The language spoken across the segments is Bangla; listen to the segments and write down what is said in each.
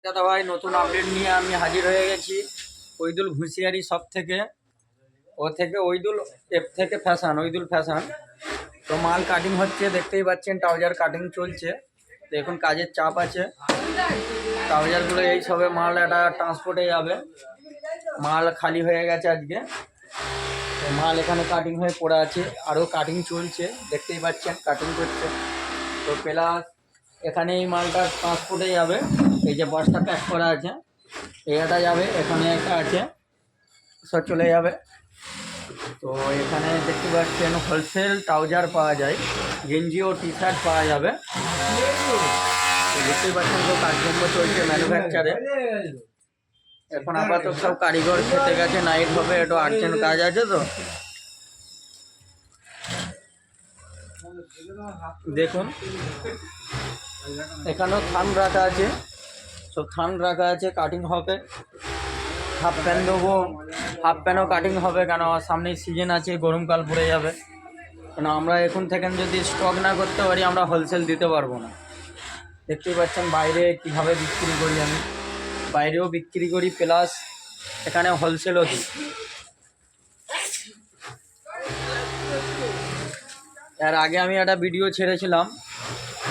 দাদা ভাই, নতুন আপডেট নিয়ে আমি হাজির হয়ে গেছি ওইদুল ঘুষিয়ারি সব থেকে। ও থেকে ওইদুল, এফ থেকে ফ্যাশন, ওইদুল ফ্যাশন। তো মাল কাটিং হচ্ছে, দেখতেই পাচ্ছেন ট্রাউজার কাটিং চলছে। তো এখন কাজের চাপ আছে, ট্রাউজারগুলো এই সবে মাল একটা ট্রান্সপোর্টে যাবে। মাল খালি হয়ে গেছে আজকে, তো মাল এখানে কাটিং হয়ে পড়ে আছে, আরও কাটিং চলছে, দেখতেই পাচ্ছেন কাটিং করছে। তো প্লাস এখানে এই মালটা ট্রান্সপোর্টে যাবে। এই যে বস্তা প্যাক করা আছে, এটা যাবে, এখানে একটা আছে, সব চলে যাবে। তো এখানে দেখতে পাচ্ছেন হোলসেল ট্রাউজার পাওয়া যায়, গেঞ্জি ও টি শার্ট পাওয়া যাবে। দেখতেই পাচ্ছেন তো কাজকর্ম চলছে ম্যানুফ্যাকচারে। এখন আপাতত সব কারিগর খেতে গেছে, নাইট হবে, একটু আর্জেন্ট কাজ আছে। তো দেখুন এখানেও থান রাখা আছে, সব থান রাখা আছে, কাটিং হবে। হাফ প্যান্ট দেবো, হাফ প্যান্টও কাটিং হবে, কেন সামনেই সিজন আছে, গরমকাল পড়ে যাবে। কেন আমরা এখন থেকে যদি স্টক না করতে পারি, আমরা হোলসেল দিতে পারবো না। দেখতেই পাচ্ছেন বাইরে কীভাবে বিক্রি করি, আমি বাইরেও বিক্রি করি, প্লাস এখানে হোলসেলও দিই। এর আগে আমি একটা ভিডিও ছেড়েছিলাম,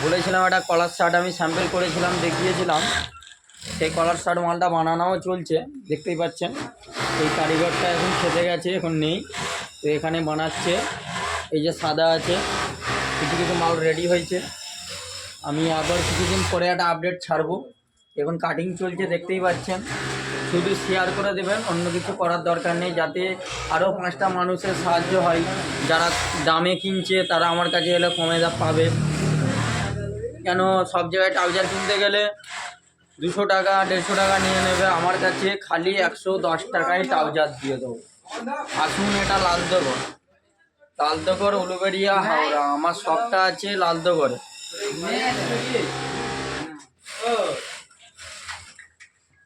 বলেছিলাম একটা কলার শার্ট আমি স্যাম্পল করেছিলাম, দেখিয়েছিলাম। সেই কলার শার্ট মালটা বানানোও চলছে, দেখতেই পাচ্ছেন। এই কারিগরটা এখন খেতে গেছে, এখন নেই। তো এখানে বানাচ্ছে, এই যে সাদা আছে, কিছু কিছু মাল রেডি হয়েছে। আমি আবার কিছুদিন পরে একটা আপডেট ছাড়বো। এখন কাটিং চলছে, দেখতেই পাচ্ছেন। শুধু শেয়ার করে দেবেন, অন্য কিছু করার দরকার নেই, যাতে আরও 5টা মানুষের সাহায্য হয়। যারা দামে কিনছে তারা আমার কাছে এলে কমে পাবে। কেন সব জায়গায় ট্রাউজার কিনতে গেলে 200 টাকা 150 টাকা নিয়ে নেবে, আমার কাছে খালি 110 টাকায় ট্রাউজার দিয়ে দেবো। আসুন, এটা লালদগড়, লালদগড়, উলুবেড়িয়া, হাওড়া। আমার শপটা আছে লালদগড়ে।